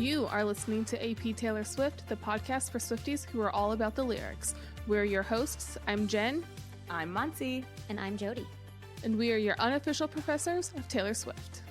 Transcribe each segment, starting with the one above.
You are listening to AP Taylor Swift, the podcast for Swifties who are all about the lyrics. We're your hosts. I'm Jen. I'm Muncie. And I'm Jody. And we are your unofficial professors of Taylor Swift.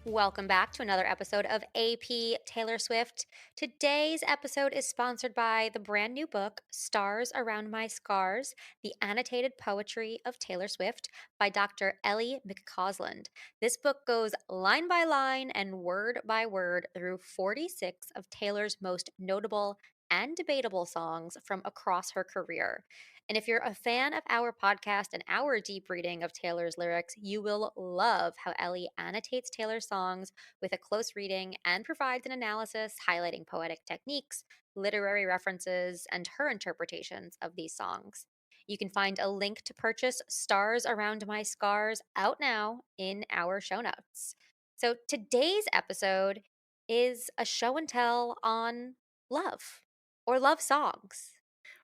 Welcome back to another episode of AP Taylor Swift. Today's episode is sponsored by the brand new book, Stars Around My Scars, The Annotated Poetry of Taylor Swift by Dr. Ellie McCausland. This book goes line by line and word by word through 46 of Taylor's most notable and debatable songs from across her career. And if you're a fan of our podcast and our deep reading of Taylor's lyrics, you will love how Ellie annotates Taylor's songs with a close reading and provides an analysis highlighting poetic techniques, literary references, and her interpretations of these songs. You can find a link to purchase Stars Around My Scars out now in our show notes. So today's episode is a show and tell on love or love songs.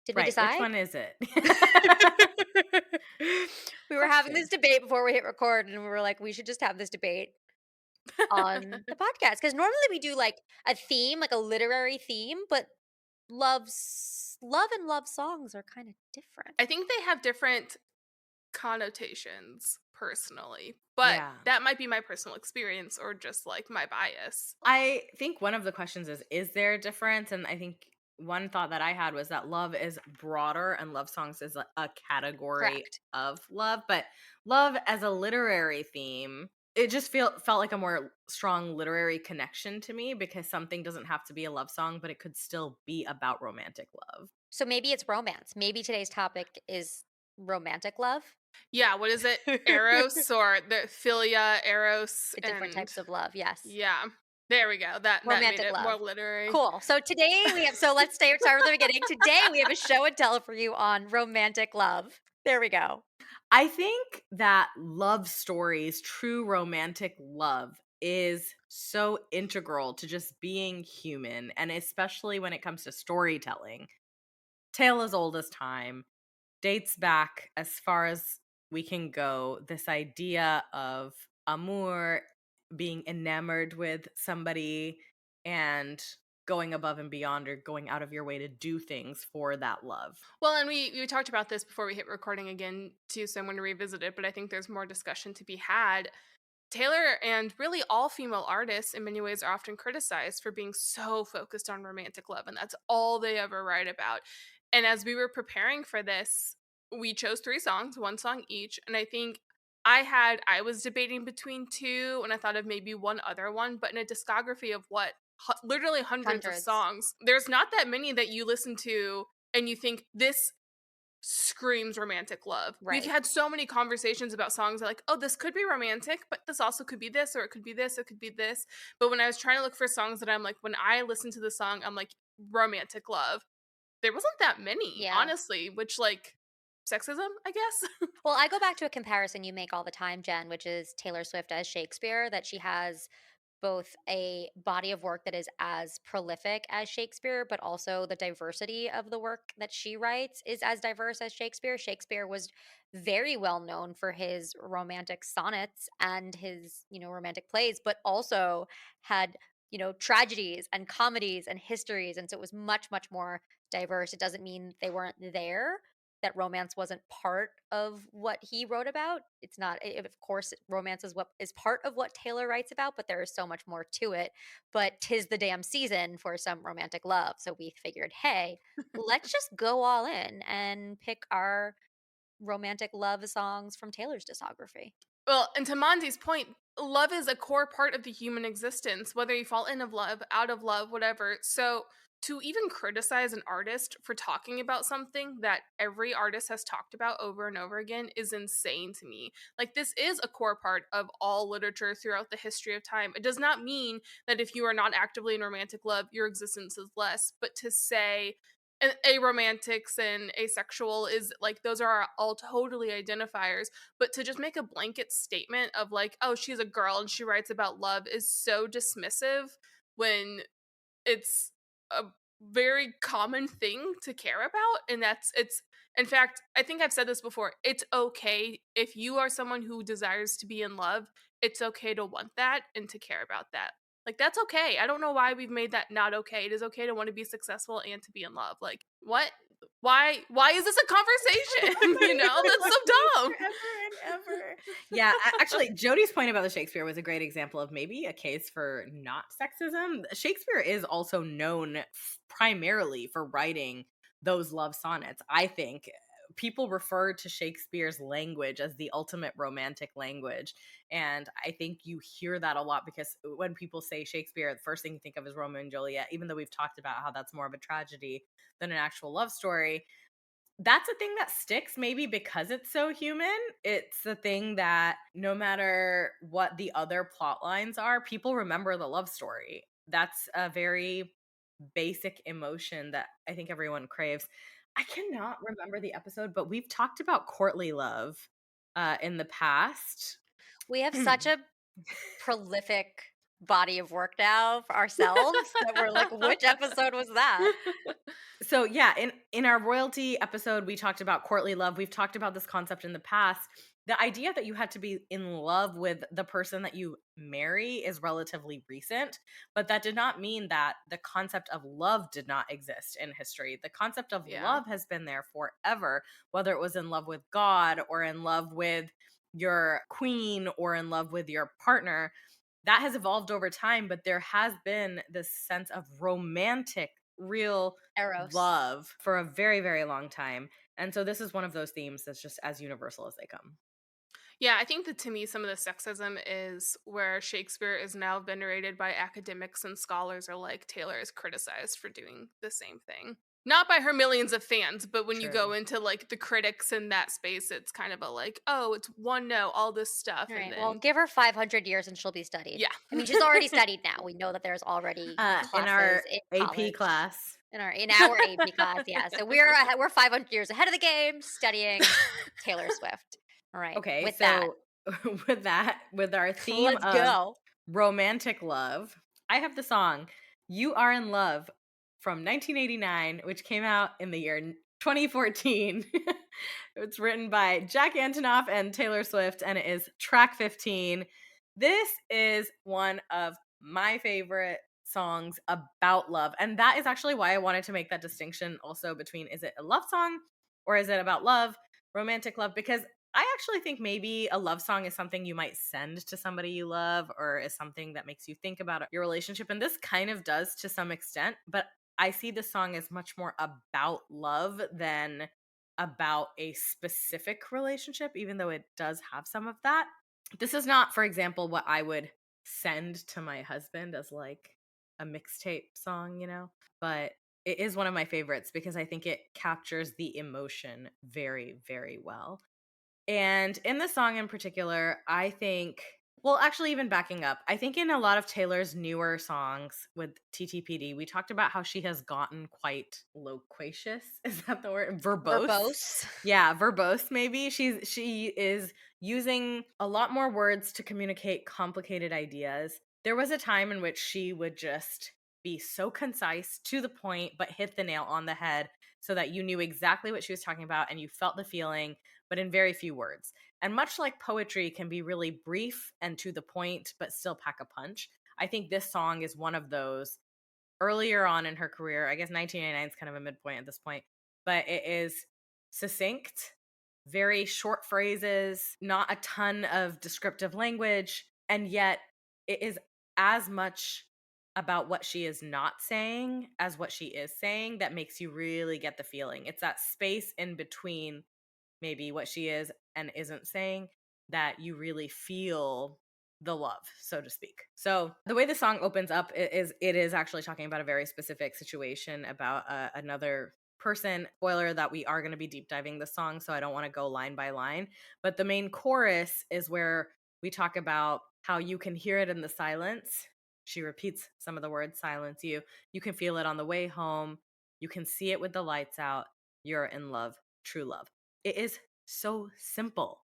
Did we decide? Which one is it? We were having this debate before we hit record, and we were like, we should just have this debate on the podcast. Because normally we do like a theme, like a literary theme, but love and love songs are kind of different. I think they have different connotations personally, but that might be my personal experience or just like my bias. I think one of the questions is there a difference? And I think one thought that I had was that love is broader and love songs is a category of love, but love as a literary theme, it just felt like a more strong literary connection to me because something doesn't have to be a love song, but it could still be about romantic love. So maybe it's romance. Maybe today's topic is romantic love. Yeah, what is it? Eros or the philia, eros. Different types of love, yes. Yeah. There we go. That made it more literary. Cool. So today let's start with the beginning. Today we have a show and tell for you on romantic love. There we go. I think that love stories, true romantic love, is so integral to just being human, and especially when it comes to storytelling. Tale as old as time, dates back as far as we can go, this idea of amour, being enamored with somebody and going above and beyond or going out of your way to do things for that love. Well, and we talked about this before we hit recording again too, so I'm going to revisit it, but I think there's more discussion to be had. Taylor and really all female artists in many ways are often criticized for being so focused on romantic love, and that's all they ever write about. And as we were preparing for this, we chose 3 songs, 1 song each, and I think I was debating between 2, and I thought of maybe one other one, but in a discography of literally hundreds of songs, there's not that many that you listen to and you think this screams romantic love. Right. We've had so many conversations about songs that like, oh, this could be romantic, but this also could be this, or it could be this, it could be this. But when I was trying to look for songs that I'm like, when I listen to the song, I'm like, romantic love, there wasn't that many, honestly, which like sexism, I guess. Well, I go back to a comparison you make all the time, Jen, which is Taylor Swift as Shakespeare, that she has both a body of work that is as prolific as Shakespeare, but also the diversity of the work that she writes is as diverse as Shakespeare. Shakespeare was very well known for his romantic sonnets and his, romantic plays, but also had, tragedies and comedies and histories. And so it was much, much more diverse. It doesn't mean they weren't there, that romance wasn't part of what he wrote about. It's not, of course, romance is what is part of what Taylor writes about, but there is so much more to it. But 'tis the damn season for some romantic love. So we figured, hey, let's just go all in and pick our romantic love songs from Taylor's discography. Well, and to Monty's point, love is a core part of the human existence, whether you fall in love, out of love, whatever. So to even criticize an artist for talking about something that every artist has talked about over and over again is insane to me. Like, this is a core part of all literature throughout the history of time. It does not mean that if you are not actively in romantic love, your existence is less. But to say aromantics and asexual is like, those are all totally identifiers. But to just make a blanket statement of like, oh, she's a girl and she writes about love is so dismissive when it's a very common thing to care about. And it's in fact, I think I've said this before, it's okay if you are someone who desires to be in love, it's okay to want that and to care about that. Like, that's okay. I don't know why we've made that not okay. It is okay to want to be successful and to be in love. Like, what? Why is this a conversation? Why are we That's so talking dumb. forever and ever? Yeah, actually, Jody's point about the Shakespeare was a great example of maybe a case for not sexism. Shakespeare is also known primarily for writing those love sonnets. I think people refer to Shakespeare's language as the ultimate romantic language. And I think you hear that a lot because when people say Shakespeare, the first thing you think of is Romeo and Juliet, even though we've talked about how that's more of a tragedy than an actual love story. That's a thing that sticks maybe because it's so human. It's the thing that no matter what the other plot lines are, people remember the love story. That's a very basic emotion that I think everyone craves. I cannot remember the episode, but we've talked about courtly love in the past. We have such a prolific body of work now for ourselves that we're like, which episode was that? So yeah, in our royalty episode, we talked about courtly love. We've talked about this concept in the past. The idea that you had to be in love with the person that you marry is relatively recent, but that did not mean that the concept of love did not exist in history. The concept of Yeah. love has been there forever, whether it was in love with God or in love with your queen or in love with your partner. That has evolved over time, but there has been this sense of romantic, real Eros. love for a very, very long time. And so this is one of those themes that's just as universal as they come. Yeah, I think that to me, some of the sexism is where Shakespeare is now venerated by academics and scholars are like, Taylor is criticized for doing the same thing. Not by her millions of fans, but when you go True. into like the critics in that space, it's kind of a like, oh, it's one note, all this stuff. All And right. Well, then, give her 500 years and she'll be studied. yeah. I mean, she's already studied now. We know that there's already In classes our in AP college. class. In our AP class, yeah. So we're 500 years ahead of the game studying Taylor Swift. All right. Okay, With that, so with that, with our theme let's of go. romantic love, I have the song You Are in Love from 1989, which came out in the year 2014. It's written by Jack Antonoff and Taylor Swift, and it is track 15. This is one of my favorite songs about love. And that is actually why I wanted to make that distinction also between is it a love song or is it about love, romantic love? Because I actually think maybe a love song is something you might send to somebody you love or is something that makes you think about your relationship. And this kind of does to some extent, but I see the song as much more about love than about a specific relationship, even though it does have some of that. This is not, for example, what I would send to my husband as like a mixtape song, but it is one of my favorites because I think it captures the emotion very, very well. And in this song in particular, I think, well, actually, even backing up, I think in a lot of Taylor's newer songs with TTPD, we talked about how she has gotten quite loquacious. Is that the word? Verbose. Verbose. Yeah, verbose maybe. She is using a lot more words to communicate complicated ideas. There was a time in which she would just be so concise, to the point, but hit the nail on the head so that you knew exactly what she was talking about and you felt the feeling, but in very few words. And much like poetry can be really brief and to the point, but still pack a punch, I think this song is one of those earlier on in her career. I guess 1999 is kind of a midpoint at this point, but it is succinct, very short phrases, not a ton of descriptive language, and yet it is as much about what she is not saying as what she is saying that makes you really get the feeling. It's that space in between maybe what she is and isn't saying that you really feel the love, so to speak. So the way the song opens up it is actually talking about a very specific situation about another person. Spoiler that we are going to be deep diving the song, so I don't want to go line by line. But the main chorus is where we talk about how you can hear it in the silence. She repeats some of the words, silence you. You can feel it on the way home. You can see it with the lights out. You're in love, true love. It is so simple.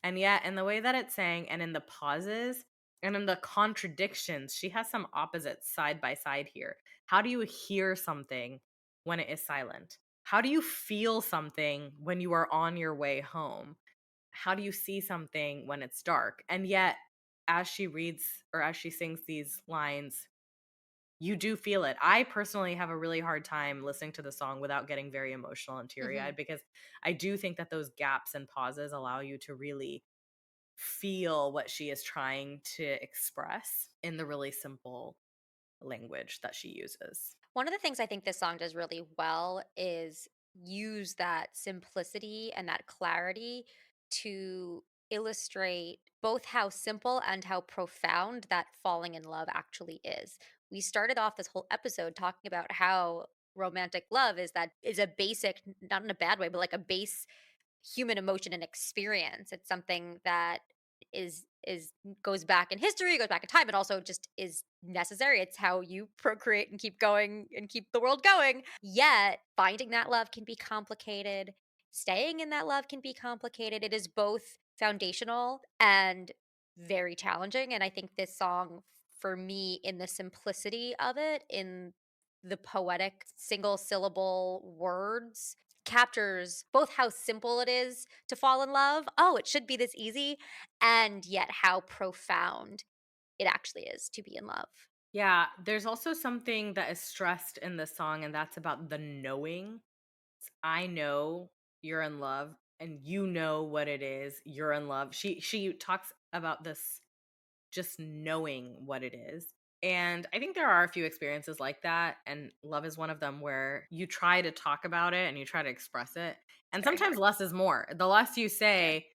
And yet, in the way that it's sang and in the pauses and in the contradictions, she has some opposites side by side here. How do you hear something when it is silent? How do you feel something when you are on your way home? How do you see something when it's dark? And yet, as she reads or as she sings these lines, you do feel it. I personally have a really hard time listening to the song without getting very emotional and Mhm. teary-eyed, because I do think that those gaps and pauses allow you to really feel what she is trying to express in the really simple language that she uses. One of the things I think this song does really well is use that simplicity and that clarity to illustrate both how simple and how profound that falling in love actually is. We started off this whole episode talking about how romantic love is a basic, not in a bad way, but like a base human emotion and experience. It's something that is goes back in history, goes back in time, and also just is necessary. It's how you procreate and keep going and keep the world going. Yet finding that love can be complicated. Staying in that love can be complicated. It is both foundational and very challenging. And I think this song, for me, in the simplicity of it, in the poetic single syllable words, captures both how simple it is to fall in love. Oh, it should be this easy. And yet how profound it actually is to be in love. Yeah, there's also something that is stressed in this song, and that's about the knowing. I know you're in love, and you know what it is. You're in love. She talks about this, just knowing what it is. And I think there are a few experiences like that, and love is one of them, where you try to talk about it and you try to express it. It's And very sometimes hard. less is more. The less you Yeah. say,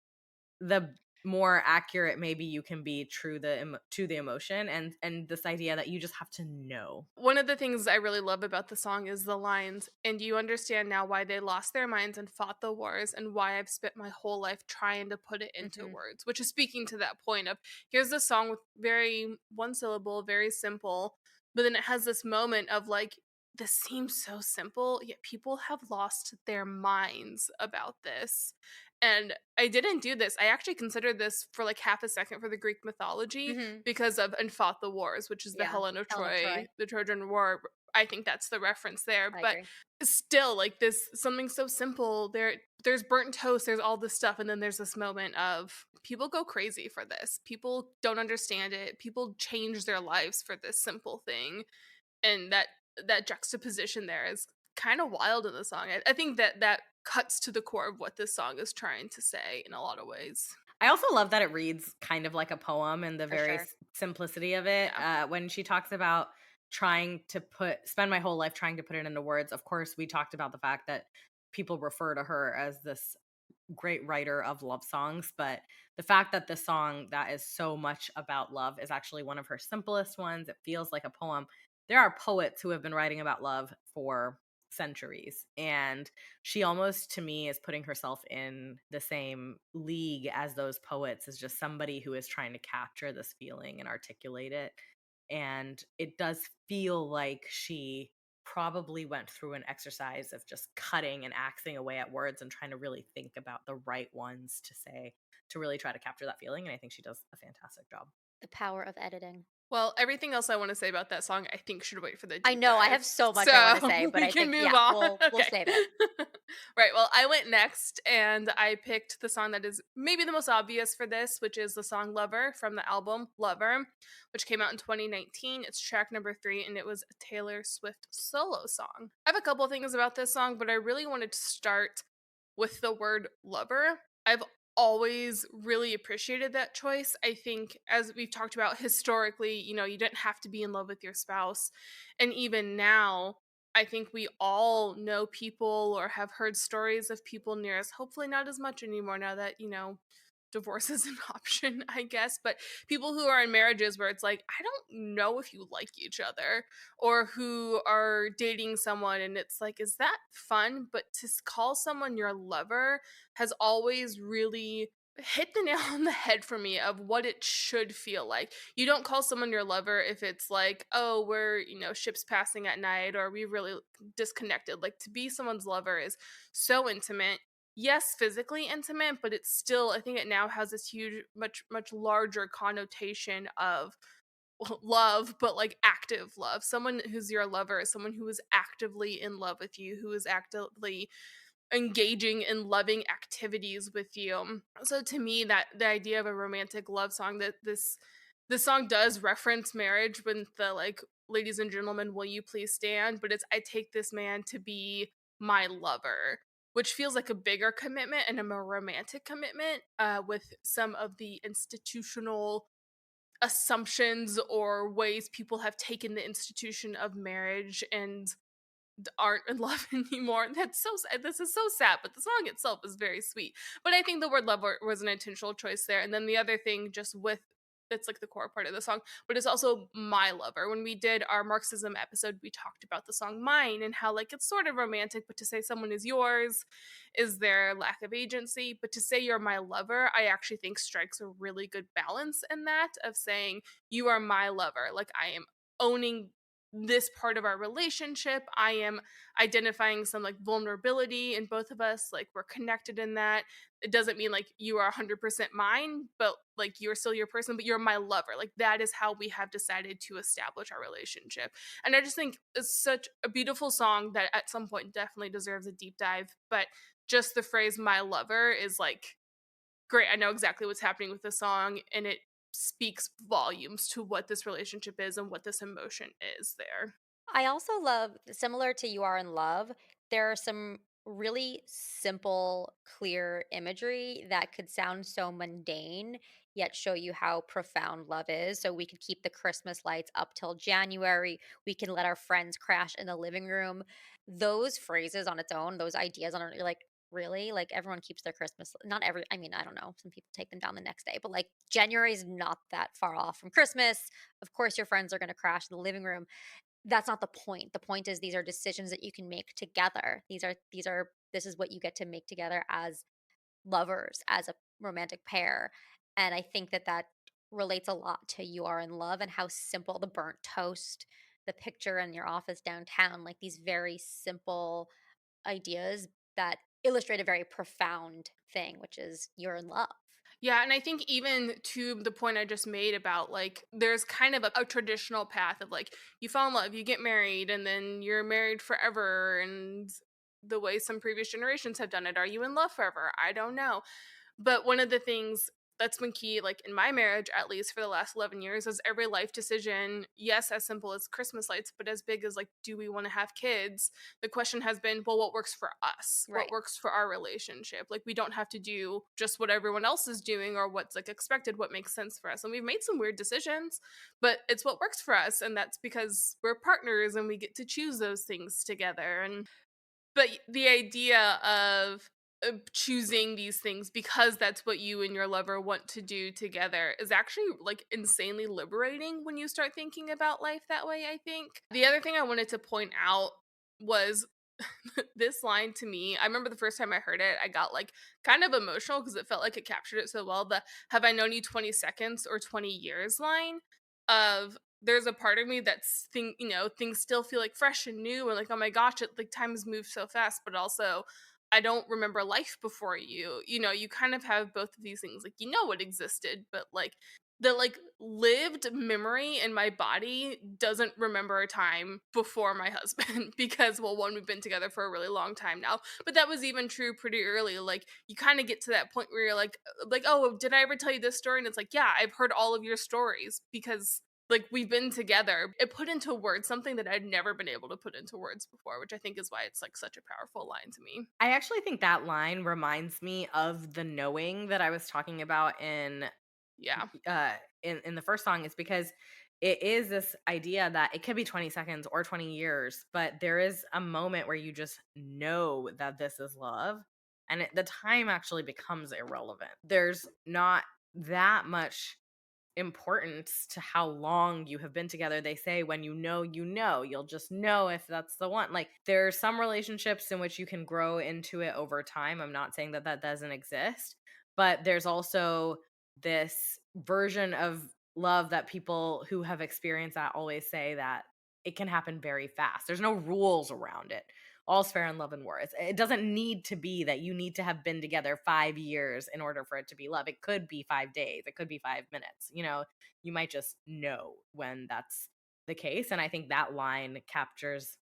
the more accurate maybe you can be to the emotion, and this idea that you just have to know. One of the things I really love about the song is the lines, and you understand now why they lost their minds and fought the wars, and why I've spent my whole life trying to put it into Hmm. words, which is speaking to that point of here's a song with very one syllable, very simple, but then it has this moment of like, this seems so simple, yet people have lost their minds about this. And I didn't do this. I actually considered this for like half a second for the Greek mythology Hmm. because of "and fought the wars," which is the Yeah. Helen of Helen of Troy, Troy. the Trojan War. I think that's the reference there, I but agree. still, like this something so simple. There's burnt toast, there's all this stuff, and then there's this moment of people go crazy for this. People don't understand it. People change their lives for this simple thing, and that juxtaposition there is kind of wild in the song. I think that cuts to the core of what this song is trying to say in a lot of ways. I also love that it reads kind of like a poem, and the For very sure. simplicity of it. Yeah. When she talks about trying to spend my whole life trying to put it into words, of course, we talked about the fact that people refer to her as this great writer of love songs, but the fact that the song that is so much about love is actually one of her simplest ones, it feels like a poem. There are poets who have been writing about love for centuries, and she almost, to me, is putting herself in the same league as those poets, as just somebody who is trying to capture this feeling and articulate it. And it does feel like she probably went through an exercise of just cutting and axing away at words and trying to really think about the right ones to say, to really try to capture that feeling. And I think she does a fantastic job. The power of editing. Well, everything else I want to say about that song, I think should wait for the I deep know I dive. have so much I want to So say, but we I can think, move yeah, on. we'll Okay. save it. Right. Well, I went next and I picked the song that is maybe the most obvious for this, which is the song Lover from the album Lover, which came out in 2019. It's track number 3, and it was a Taylor Swift solo song. I have a couple things about this song, but I really wanted to start with the word lover. I've always really appreciated that choice. I think, as we've talked about historically, you didn't have to be in love with your spouse. And even now, I think we all know people or have heard stories of people near us, hopefully not as much anymore now that, divorce is an option, I guess. But people who are in marriages where it's like, I don't know if you like each other, or who are dating someone and it's like, is that fun? But to call someone your lover has always really hit the nail on the head for me of what it should feel like. You don't call someone your lover if it's like, oh, we're, ships passing at night or we really disconnected. Like, to be someone's lover is so intimate. Yes, physically intimate, but it's still, I think it now has this huge, much larger connotation of love, but like active love. Someone who's your lover is someone who is actively in love with you, who is actively engaging in loving activities with you. So to me, that the idea of a romantic love song, that this song does reference marriage when the like, ladies and gentlemen, will you please stand? But it's, I take this man to be my lover, which feels like a bigger commitment and a more romantic commitment, with some of the institutional assumptions or ways people have taken the institution of marriage and aren't in love anymore. That's so sad. This is so sad, but the song itself is very sweet. But I think the word love was an intentional choice there. And then the other thing, just with, that's like the core part of the song, but it's also my lover. When we did our Marxism episode, we talked about the song Mine and how like it's sort of romantic, but to say someone is yours is their lack of agency. But to say you're my lover, I actually think strikes a really good balance in that, of saying you are my lover. Like I am owning this part of our relationship. I am identifying some like vulnerability in both of us. Like we're connected in that. It doesn't mean like you are 100% mine, but like you're still your person, but you're my lover. Like that is how we have decided to establish our relationship. And I just think it's such a beautiful song that at some point definitely deserves a deep dive. But just the phrase my lover is like, great. I know exactly what's happening with the song, and it speaks volumes to what this relationship is and what this emotion is there. I also love, similar to You Are in Love, there are some really simple, clear imagery that could sound so mundane, yet show you how profound love is. So we could keep the Christmas lights up till January. We can let our friends crash in the living room. Those phrases on its own, those ideas on it, you're like, really? Like everyone keeps their Christmas, not every, I mean, I don't know. Some people take them down the next day, but like January is not that far off from Christmas. Of course, your friends are going to crash in the living room. That's not the point. The point is these are decisions that you can make together. This is what you get to make together as lovers, as a romantic pair. And I think that that relates a lot to You Are in Love and how simple the burnt toast, the picture in your office downtown, like these very simple ideas that illustrate a very profound thing, which is you're in love. Yeah, and I think even to the point I just made about like there's kind of a traditional path of like you fall in love, you get married, and then you're married forever, and the way some previous generations have done it. Are you in love forever? I don't know. But one of the things that's been key, like in my marriage, at least for the last 11 years, is every life decision, yes, as simple as Christmas lights, but as big as like, do we want to have kids? The question has been, well, what works for us? What Right. works for our relationship? Like, we don't have to do just what everyone else is doing or what's like expected, what makes sense for us. And we've made some weird decisions, but it's what works for us. And that's because we're partners and we get to choose those things together. And but the idea of choosing these things because that's what you and your lover want to do together is actually like insanely liberating when you start thinking about life that way, I think. The other thing I wanted to point out was this line to me. I remember the first time I heard it, I got like kind of emotional because it felt like it captured it so well. The "Have I known you 20 seconds or 20 years" line of, there's a part of me that's things still feel like fresh and new and like, oh my gosh, it like time has moved so fast, but also I don't remember life before you. You kind of have both of these things. Like what existed, but like the like lived memory in my body doesn't remember a time before my husband because, well, one, we've been together for a really long time now, but that was even true pretty early. Like you kind of get to that point where you're like, oh, did I ever tell you this story? And it's like, yeah, I've heard all of your stories because like we've been together. It put into words something that I'd never been able to put into words before, which I think is why it's like such a powerful line to me. I actually think that line reminds me of the knowing that I was talking about Yeah. in the first song, is because it is this idea that it could be 20 seconds or 20 years, but there is a moment where you just know that this is love, and the time actually becomes irrelevant. There's not that much importance to how long you have been together. They say when you know, you'll just know if that's the one. Like there are some relationships in which you can grow into it over time. I'm not saying that that doesn't exist, but there's also this version of love that people who have experienced that always say that it can happen very fast. There's no rules around it. All's fair in love and war. It doesn't need to be that you need to have been together 5 years in order for it to be love. It could be 5 days. It could be 5 minutes. You might just know when that's the case. And I think that line captures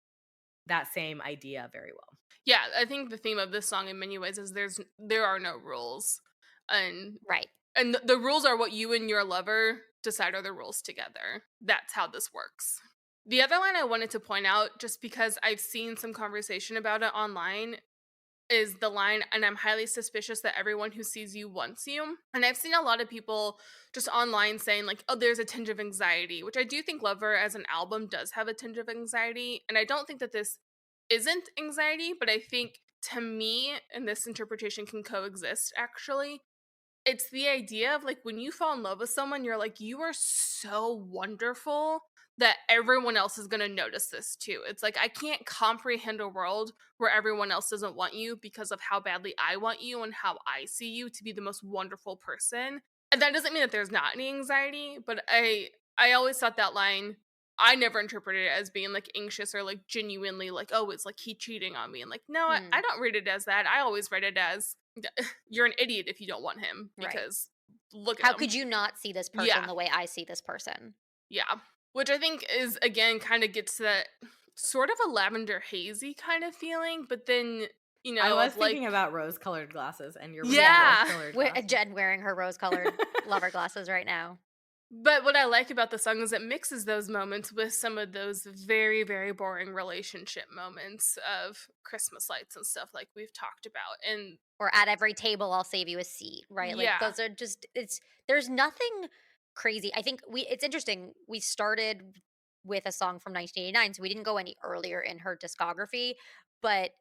that same idea very well. Yeah, I think the theme of this song in many ways is there are no rules. And Right. the rules are what you and your lover decide are the rules together. That's how this works. The other line I wanted to point out, just because I've seen some conversation about it online, is the line, and I'm highly suspicious that everyone who sees you wants you. And I've seen a lot of people just online saying, like, oh, there's a tinge of anxiety, which I do think Lover as an album does have a tinge of anxiety. And I don't think that this isn't anxiety, but I think to me, and this interpretation can coexist actually, it's the idea of like when you fall in love with someone, you're like, you are so wonderful that everyone else is going to notice this too. It's like, I can't comprehend a world where everyone else doesn't want you because of how badly I want you and how I see you to be the most wonderful person. And that doesn't mean that there's not any anxiety, but I always thought that line, I never interpreted it as being like anxious or like genuinely like, oh, it's like he cheating on me. And like, no, I Hmm. don't read it as that. I always read it as you're an idiot if you don't want him Right. because look at How him. could you not see this person Yeah, the way I see this person? yeah. Which I think is again kind of gets to that sort of a lavender hazy kind of feeling, but then I was of like thinking about rose-colored glasses, and you're wearing Yeah. yeah. rose-colored glasses. Jen wearing her rose-colored lover glasses right now. But what I like about the song is it mixes those moments with some of those very, very boring relationship moments of Christmas lights and stuff like we've talked about. And Or at every table I'll save you a seat, right? Like yeah, those are just there's nothing crazy. I think it's interesting. We started with a song from 1989, so we didn't go any earlier in her discography, but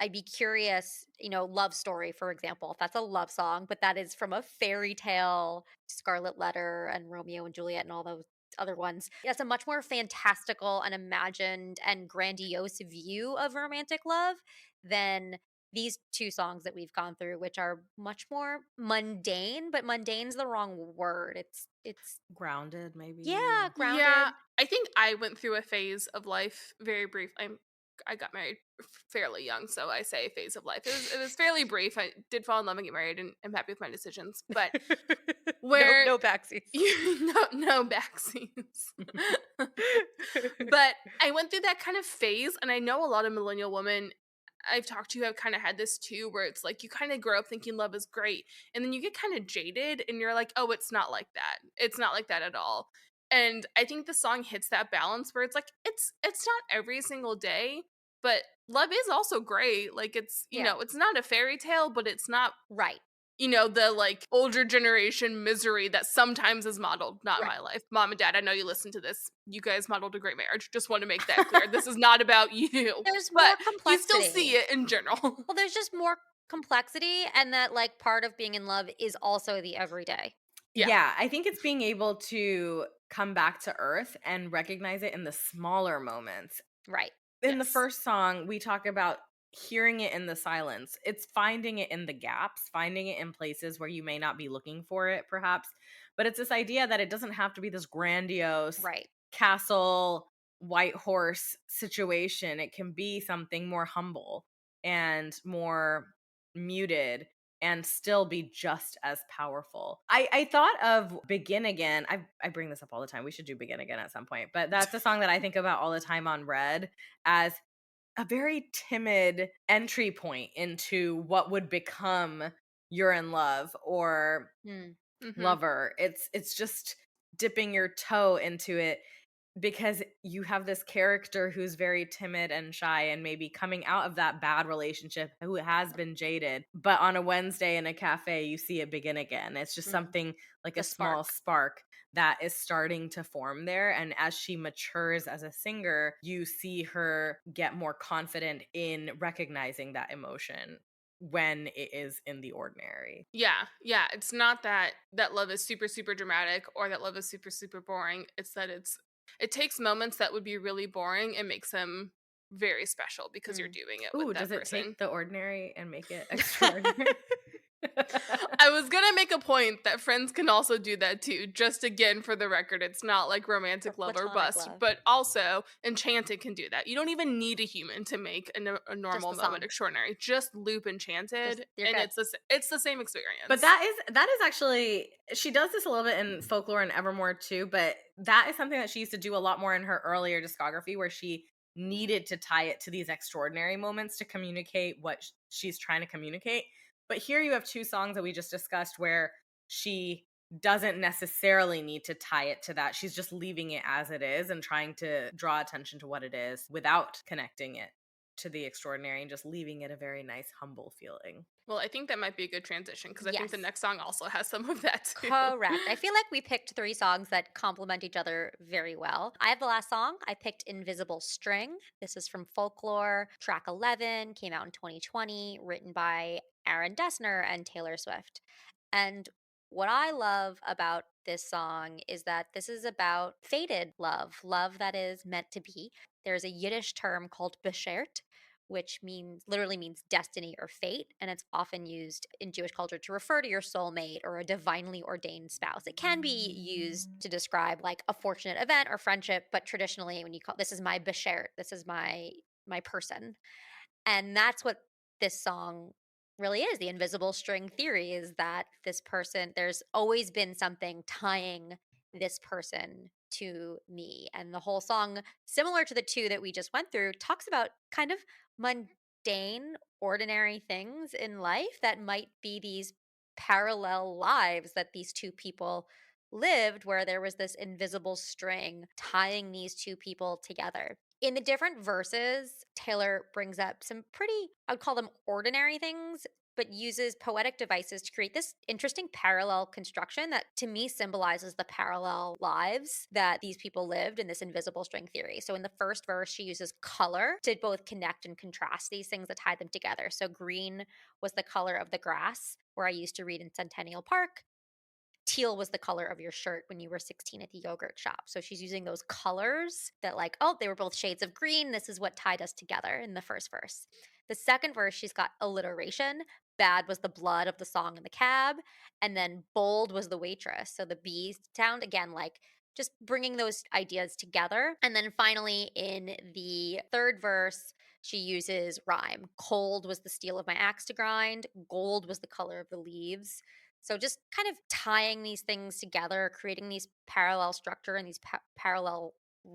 I'd be curious, Love Story, for example, if that's a love song, but that is from a fairy tale, Scarlet Letter and Romeo and Juliet and all those other ones. That's a much more fantastical and imagined and grandiose view of romantic love than these two songs that we've gone through, which are much more mundane, but mundane's the wrong word. It's Grounded, maybe. yeah, yeah. grounded. I think I went through a phase of life very brief. I got married fairly young, so I say phase of life. It was fairly brief. I did fall in love and get married, and I'm happy with my decisions. But No, where no backsies. no backseats. But I went through that kind of phase, and I know a lot of millennial women I've talked to have kind of had this too, where it's like you kind of grow up thinking love is great, and then you get kind of jaded, and you're like, oh, it's not like that. It's not like that at all. And I think the song hits that balance where it's like it's not every single day, but love is also great. Like it's Yeah, it's not a fairy tale, but it's not right, the like older generation misery that sometimes is modeled, not in right. my life. Mom and dad, I know you listen to this. You guys modeled a great marriage. Just want to make that clear. This is not about you, There's but more you still see complexity. it in general. Well, there's just more complexity, and that like part of being in love is also the everyday. Yeah. Yeah, I think it's being able to come back to earth and recognize it in the smaller moments. Right. In the Yes. first song, we talk about hearing it in the silence. It's finding it in the gaps, finding it in places where you may not be looking for it, perhaps. But it's this idea that it doesn't have to be this grandiose Right. castle, white horse situation. It can be something more humble and more muted and still be just as powerful. I thought of Begin Again. I bring this up all the time. We should do Begin Again at some point. But that's a song that I think about all the time on Red as a very timid entry point into what would become You're in Love or Mm. Mhm. Lover. It's just dipping your toe into it because you have this character who's very timid and shy and maybe coming out of that bad relationship who has been jaded, but on a Wednesday in a cafe you see it begin again. It's just Mm. something like The a small spark. spark that is starting to form there, and as she matures as a singer you see her get more confident in recognizing that emotion when it is in the ordinary. Yeah. Yeah. It's not that love is super, super dramatic or that love is super, super boring. It's that it takes moments that would be really boring and makes them very special because you're Mm. doing it with Ooh, does that it person. take the ordinary and make it extraordinary? I was gonna make a point that friends can also do that too. Just again, for the record, it's not like For romantic love or platonic bust, love. but also Enchanted can do that. You don't even need a human to make a Just normal the moment song. extraordinary. Just loop Just Enchanted, you're and good. it's the same But experience. that is actually, she does this a little bit in Folklore and Evermore too, but that is something that she used to do a lot more in her earlier discography where she needed to tie it to these extraordinary moments to communicate what she's trying to communicate. But here you have two songs that we just discussed where she doesn't necessarily need to tie it to that. She's just leaving it as it is and trying to draw attention to what it is without connecting it to the extraordinary and just leaving it a very nice, humble feeling. Well, I think that might be a good transition because I think the Yes. next song also has some of that too. Correct. I feel like we picked three songs that complement each other very well. I have the last song. I picked Invisible String. This is from Folklore, track 11, came out in 2020, written by Aaron Dessner and Taylor Swift. And what I love about this song is that this is about fated love, love that is meant to be. There's a Yiddish term called beschert, which literally means destiny or fate, and it's often used in Jewish culture to refer to your soulmate or a divinely ordained spouse. It can be used to describe like a fortunate event or friendship, but traditionally when you call this is my beshert, this is my person. And that's what this song really is. The invisible string theory is that this person, there's always been something tying this person to me. And the whole song, similar to the two that we just went through, talks about kind of mundane, ordinary things in life that might be these parallel lives that these two people lived, where there was this invisible string tying these two people together. In the different verses, Taylor brings up some pretty, I would call them ordinary things, but uses poetic devices to create this interesting parallel construction that to me symbolizes the parallel lives that these people lived in this invisible string theory. So in the first verse, she uses color to both connect and contrast these things that tie them together. So green was the color of the grass, where I used to read in Centennial Park. Teal was the color of your shirt when you were 16 at the yogurt shop. So she's using those colors that, like, oh, they were both shades of green. This is what tied us together in the first verse. The second verse, she's got alliteration. Bad was the blood of the song in the cab. And then bold was the waitress. So the B sound, again, like just bringing those ideas together. And then finally, in the third verse, she uses rhyme. Cold was the steel of my axe to grind. Gold was the color of the leaves. So just kind of tying these things together, creating these parallel structure and these parallel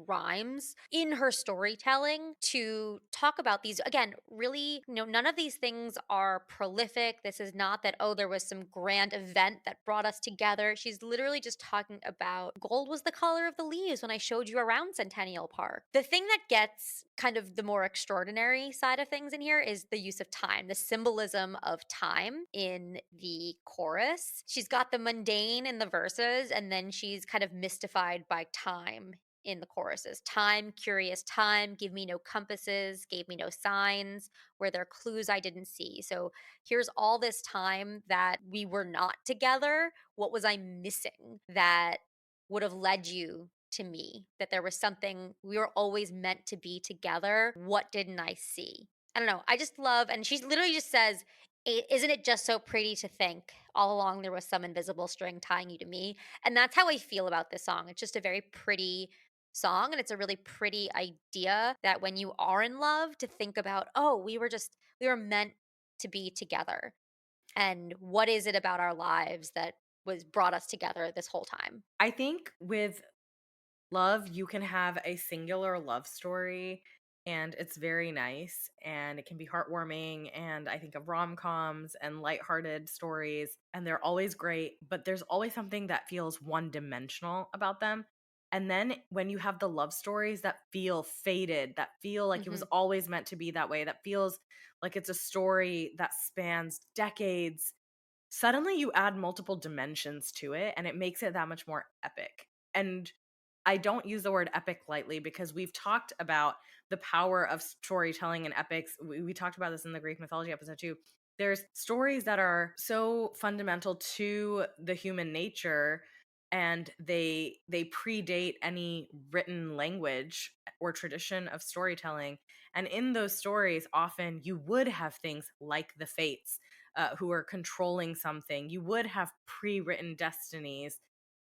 rhymes in her storytelling to talk about these again really none of these things are prolific. This is not that, oh, there was some grand event that brought us together. She's literally just talking about gold was the color of the leaves when I showed you around Centennial Park. The thing that gets kind of the more extraordinary side of things in here is the use of time, the symbolism of time in the chorus. She's got the mundane in the verses, and then she's kind of mystified by time in the choruses. Time, curious time, give me no compasses, gave me no signs, where there are clues I didn't see. So here's all this time that we were not together. What was I missing that would have led you to me? That there was something, we were always meant to be together. What didn't I see? I don't know. I just love, and she literally just says, isn't it just so pretty to think all along there was some invisible string tying you to me? And that's how I feel about this song. It's just a very pretty song, and it's a really pretty idea that when you are in love to think about, oh, we were meant to be together, and what is it about our lives that was brought us together this whole time. I think with love, you can have a singular love story and it's very nice and it can be heartwarming. And I think of rom coms and lighthearted stories, and they're always great, but there's always something that feels one dimensional about them. And then when you have the love stories that feel fated, that feel like it was Mhm. always meant to be that way, that feels like it's a story that spans decades, suddenly you add multiple dimensions to it and it makes it that much more epic. And I don't use the word epic lightly because we've talked about the power of storytelling and epics. We talked about this in the Greek mythology episode too. There's stories that are so fundamental to the human nature, and they predate any written language or tradition of storytelling. And in those stories, often you would have things like the fates, who are controlling something. You would have pre-written destinies.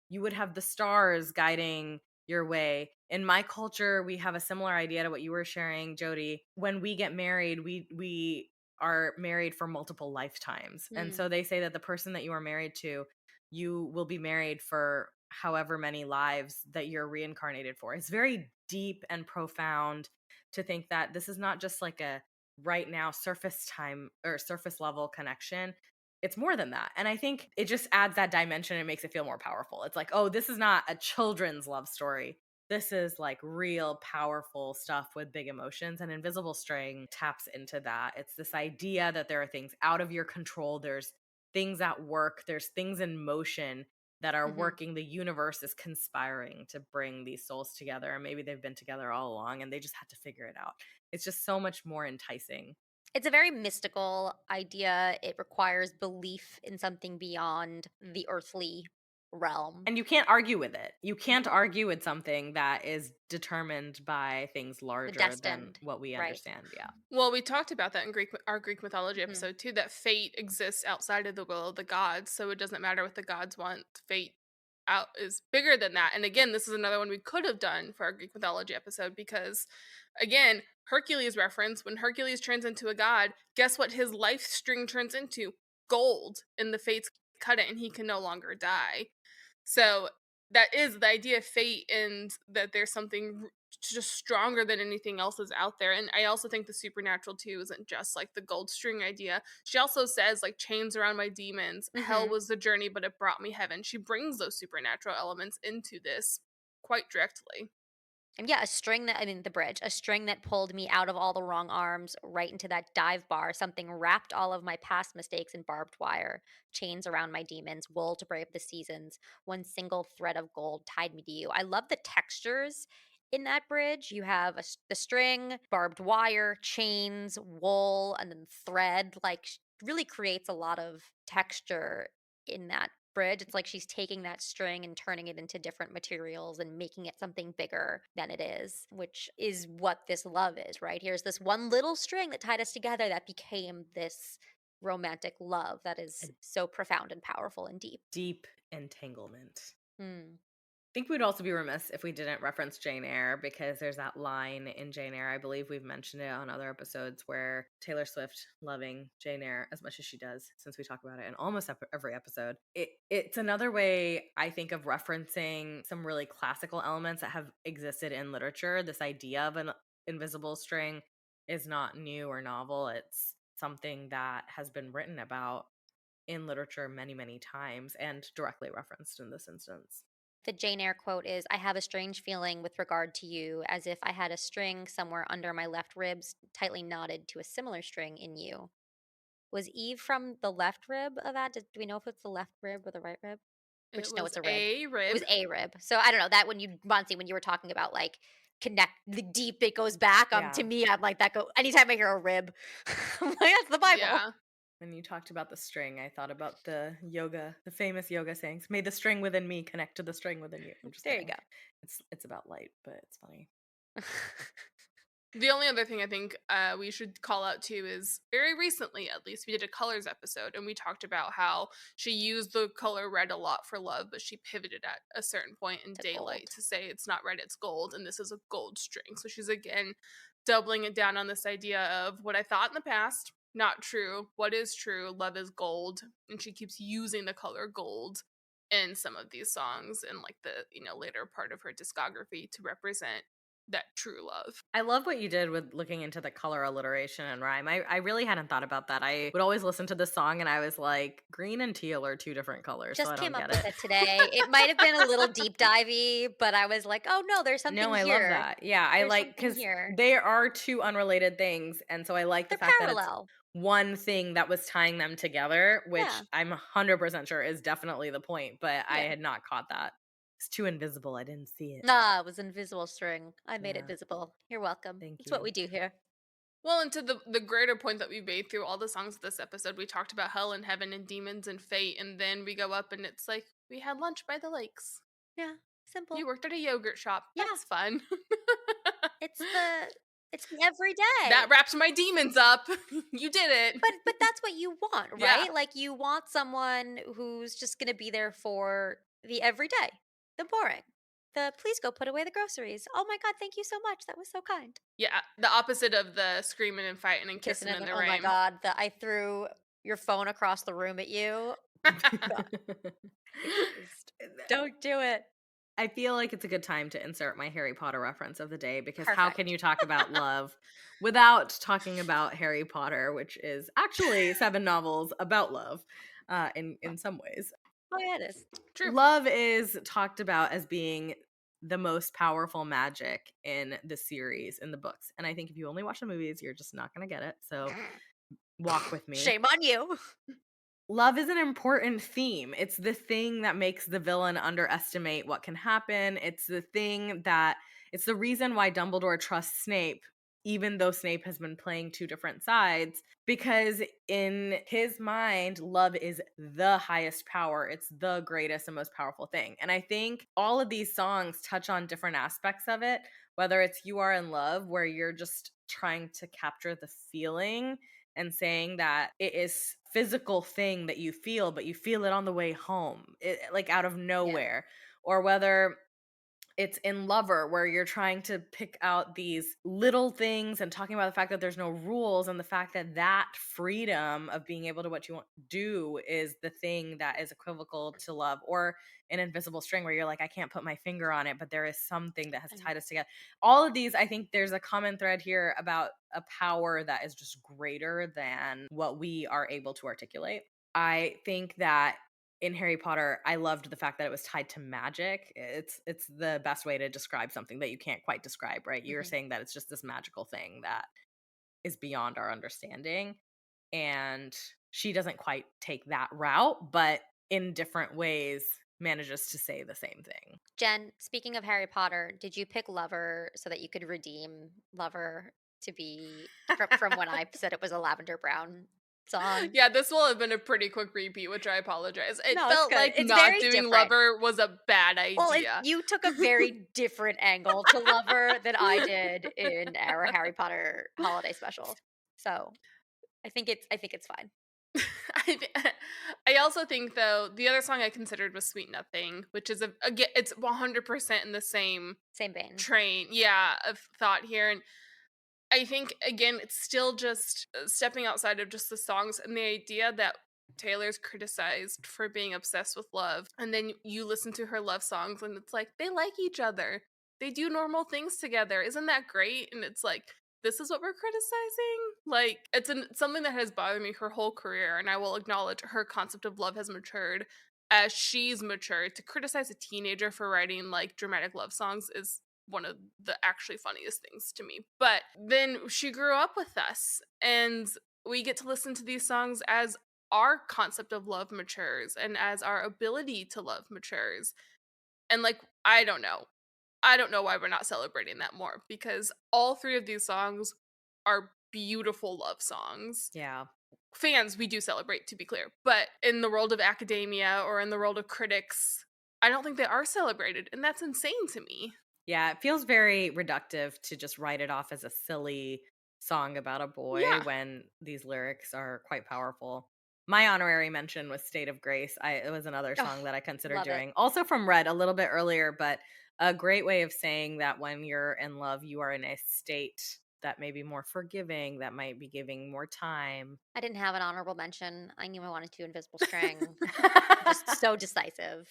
You would have the stars guiding your way. In my culture, we have a similar idea to what you were sharing, Jody. When we get married, we are married for multiple lifetimes. And Mm. so they say that the person that you are married to, you will be married for however many lives that you're reincarnated for. It's very deep and profound to think that this is not just like a right now surface time or surface level connection. It's more than that. And I think it just adds that dimension and makes it feel more powerful. It's like, oh, this is not a children's love story. This is like real powerful stuff with big emotions, and Invisible String taps into that. It's this idea that there are things out of your control, there's things at work, there's things in motion that are working. The universe is conspiring to bring these souls together, and maybe they've been together all along and they just had to figure it out. It's just so much more enticing. It's a very mystical idea. It requires belief in something beyond the earthly realm. And you can't argue with it. You can't No. argue with something that is determined by things The larger than destined. what we Right. understand. Yeah. Well, we talked about that in our Greek mythology Mhm. episode too, that fate exists outside of the will of the gods, so it doesn't matter what the gods want. Fate out is bigger than that. And again, this is another one we could have done for our Greek mythology episode because again, Hercules reference, when Hercules turns into a god, guess what his life string turns into? Gold, and the fates cut it and he can no longer die. So that is the idea of fate, and that there's something just stronger than anything else is out there. And I also think the supernatural too isn't just like the gold string idea. She also says like chains around my demons, hell Mhm. was the journey, but it brought me heaven. She brings those supernatural elements into this quite directly. And yeah, the bridge, a string that pulled me out of all the wrong arms right into that dive bar. Something wrapped all of my past mistakes in barbed wire, chains around my demons, wool to brave the seasons. One single thread of gold tied me to you. I love the textures in that bridge. You have the string, barbed wire, chains, wool, and then thread. Like, really creates a lot of texture in that bridge. It's like she's taking that string and turning it into different materials and making it something bigger than it is, which is what this love is, right? Here's this one little string that tied us together that became this romantic love that A is so profound and powerful and deep. deep entanglement. Hmm. I think we'd also be remiss if we didn't reference Jane Eyre, because there's that line in Jane Eyre, I believe we've mentioned it on other episodes, where Taylor Swift, loving Jane Eyre as much as she does, since we talk about it in almost every episode, it's another way, I think, of referencing some really classical elements that have existed in literature. This idea of an invisible string is not new or novel. It's something that has been written about in literature many, many times and directly referenced in this instance. The Jane Eyre quote is, I have a strange feeling with regard to you, as if I had a string somewhere under my left ribs tightly knotted to a similar string in you. Was Eve from the left rib of that? Do we know if it's the left rib or the right rib? We It just know was it's a rib. a It rib. was a rib. So I don't know that when you, Monty, when you were talking about like connect the deep it goes back. Yeah. To me, I'm like that. Go anytime I hear a rib, I'm like that's the Bible. Yeah. When you talked about the string, I thought about the famous yoga sayings. May the string within me connect to the string within you. I'm just There you kidding. go. It's about light, but it's funny. The only other thing I think we should call out too is very recently, at least, we did a colors episode and we talked about how she used the color red a lot for love, but she pivoted at a certain point in To Daylight gold. to say it's not red, it's gold, and this is a gold string. So she's again doubling it down on this idea of what I thought in the past, not true. What is true? Love is gold, and she keeps using the color gold in some of these songs and like the later part of her discography to represent that true love. I love what you did with looking into the color alliteration and rhyme. I really hadn't thought about that. I would always listen to this song and I was like, green and teal are two different colors, so Just I don't came up get with it. it today. It might have been a little deep divey, but I was like, oh no, there's something No, I love here. that. Yeah, I There's like, something because here. they are two unrelated things, and so I like the They're fact that it's parallel. one thing that was tying them together, which Yeah. I'm 100% sure is definitely the point, but I Yeah. had not caught that. It's too invisible. I didn't see it. Nah, it was invisible string. I made it Yeah, visible. You're welcome. thank That's what you. we do here. Well, and to the greater point that we made through all the songs of this episode, we talked about hell and heaven and demons and fate, and then we go up and it's like we had lunch by the lakes. Yeah. Simple. You worked at a yogurt shop. Yeah. That's fun. It's the everyday. That wrapped my demons up. You did it. But that's what you want, Yeah. right? Like you want someone who's just going to be there for the everyday, the boring. The please go put away the groceries. Oh my god, thank you so much. That was so kind. Yeah, the opposite of the screaming and fighting and kissing in the Oh my rain. god, I threw your phone across the room at you. Just don't do it. I feel like it's a good time to insert my Harry Potter reference of the day because how can Perfect. you talk about love without talking about Harry Potter, which is actually 7 novels about love, in some ways. Oh, yeah, it is. True. Love is talked about as being the most powerful magic in the series, in the books, and I think if you only watch the movies, you're just not gonna get it, so walk with me. Shame on you. Love is an important theme. It's the thing that makes the villain underestimate what can happen. It's the reason why Dumbledore trusts Snape, even though Snape has been playing two different sides, because in his mind, love is the highest power. It's the greatest and most powerful thing. And I think all of these songs touch on different aspects of it, whether it's You Are in Love, where you're just trying to capture the feeling and saying that it is physical thing that you feel, but you feel it on the way home, like out of nowhere. Or whether it's in Lover, where you're trying to pick out these little things and talking about the fact that there's no rules, and the fact that that freedom of being able to what you want to do is the thing that is equivocal to love. Or an Invisible String, where you're like, I can't put my finger on it, but there is something that has tied us together. All of these, I think there's a common thread here about a power that is just greater than what we are able to articulate. I think that in Harry Potter, I loved the fact that it was tied to magic. It's the best way to describe something that you can't quite describe, right? You're saying that it's just this magical thing that is beyond our understanding. And she doesn't quite take that route, but in different ways manages to say the same thing. Jen, speaking of Harry Potter, did you pick Lover so that you could redeem Lover to be from when I said it was a Lavender Brown song? Yeah, this will have been a pretty quick repeat, which I apologize. It No, it's felt good. like It's not very doing different. Lover was a bad Well, idea. you took a very different angle to Lover than I did in our Harry Potter holiday special. So I think it's fine. I also think though the other song I considered was Sweet Nothing, which is again it's 100% in the same Same vein. train, yeah, of thought here. And I think again it's still just stepping outside of just the songs and the idea that Taylor's criticized for being obsessed with love, and then you listen to her love songs and it's like they like each other, they do normal things together, isn't that great? And it's like this is what we're criticizing. Like something that has bothered me her whole career, and I will acknowledge her concept of love has matured as she's matured. To criticize a teenager for writing like dramatic love songs is one of the actually funniest things to me. But then she grew up with us, and we get to listen to these songs as our concept of love matures and as our ability to love matures. And like, I don't know. I don't know why we're not celebrating that more, because all three of these songs are beautiful love songs. Yeah. Fans, we do celebrate, to be clear. But in the world of academia or in the world of critics, I don't think they are celebrated. And that's insane to me. Yeah, it feels very reductive to just write it off as a silly song about a boy Yeah. when these lyrics are quite powerful. My honorary mention was State of Grace. It was another song that I considered love it. doing. Also from Red, a little bit earlier, but a great way of saying that when you're in love, you are in a state that may be more forgiving, that might be giving more time. I didn't have an honorable mention. I knew I wanted to Invisible String. Just so decisive.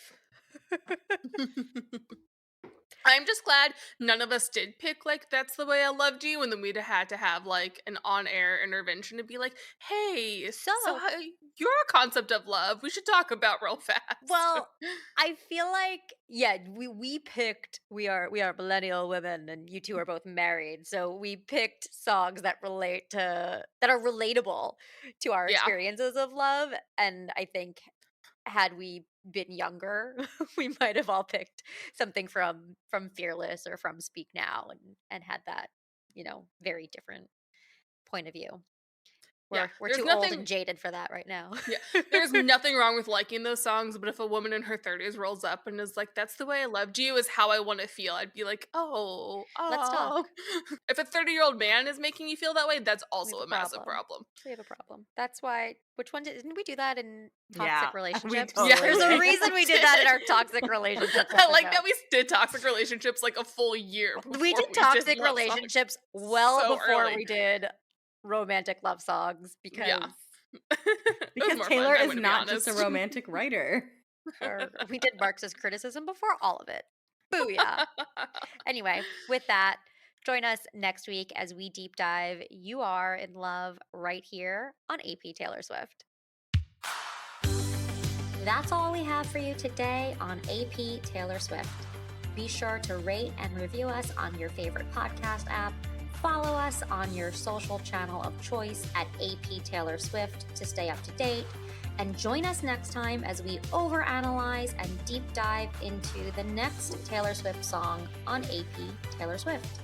I'm just glad none of us did pick like That's the Way I Loved You, and then we'd had to have like an on-air intervention to be like, hey, so your concept of love we should talk about real fast. Well, I feel like we picked we are millennial women and you two are both married. So we picked songs that are relatable to our Yeah. experiences of love, and I think had we been younger, we might have all picked something from Fearless or from Speak Now and had that, very different point of view. We're there's too old nothing- and jaded for that right now. Yeah, there's nothing wrong with liking those songs, but if a woman in her 30s rolls up and is like, "That's the way I loved you," is how I want to feel, I'd be like, "Oh, Let's talk." If a 30-year-old man is making you feel that way, that's also have a a massive problem. problem. We have a problem. That's why. Which one didn't we do that in toxic Yeah, relationships? we totally There's a did. reason we did that in our toxic relationships. I like episode. that we did toxic relationships like a full year. We before did toxic love songs. relationships well So before early. we did romantic love songs because It was Because more Taylor fun, I'm is gonna be not just a honest. romantic writer. We did Marxist criticism before all of it. Booyah. Anyway, with that, join us next week as we deep dive You Are in Love right here on AP Taylor Swift. That's all we have for you today on AP Taylor Swift. Be sure to rate and review us on your favorite podcast app. Follow us on your social channel of choice at AP Taylor Swift to stay up to date. And join us next time as we overanalyze and deep dive into the next Taylor Swift song on AP Taylor Swift.